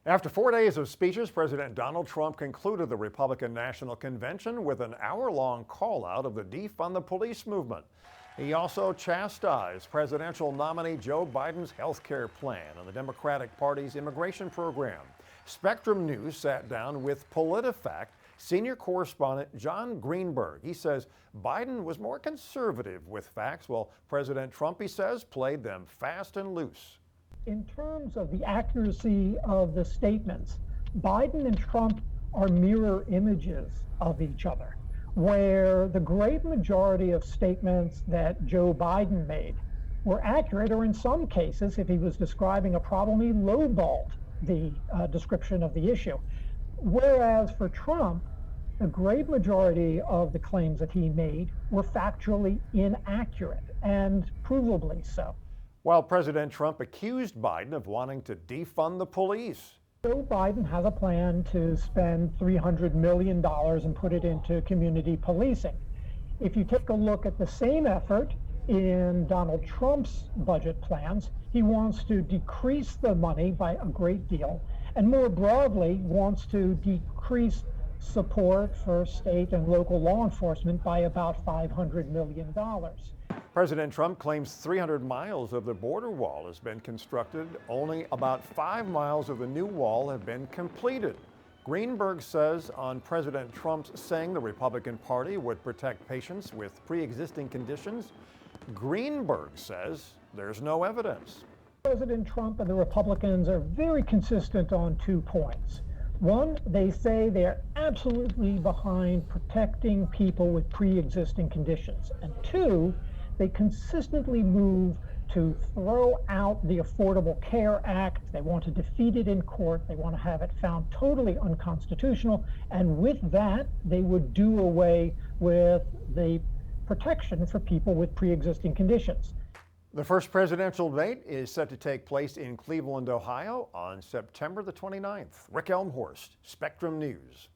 After 4 days of speeches, President Donald Trump concluded the Republican National Convention with an hour-long call-out of the Defund the Police movement. He also chastised presidential nominee Joe Biden's health care plan and the Democratic Party's immigration program. Spectrum News sat down with PolitiFact senior correspondent John Greenberg. He says Biden was more conservative with facts, while President Trump, he says, played them fast and loose. In terms of the accuracy of the statements, Biden and Trump are mirror images of each other, where the great majority of statements that Joe Biden made were accurate, or in some cases, if he was describing a problem, he lowballed the description of the issue. Whereas for Trump, the great majority of the claims that he made were factually inaccurate, and provably so. While President Trump accused Biden of wanting to defund the police. Joe Biden has a plan to spend $300 million and put it into community policing. If you take a look at the same effort in Donald Trump's budget plans, he wants to decrease the money by a great deal, and more broadly wants to decrease support for state and local law enforcement by about $500 million. President Trump claims 300 miles of the border wall has been constructed. Only about 5 miles of the new wall have been completed. Greenberg says on President Trump's saying the Republican Party would protect patients with pre-existing conditions, Greenberg says there's no evidence. President Trump and the Republicans are very consistent on 2 points. One, they say they're absolutely behind protecting people with pre-existing conditions. And 2, they consistently move to throw out the Affordable Care Act. They want to defeat it in court. They want to have it found totally unconstitutional. And with that, they would do away with the protection for people with pre-existing conditions. The first presidential debate is set to take place in Cleveland, Ohio on September the 29th. Rick Elmhorst, Spectrum News.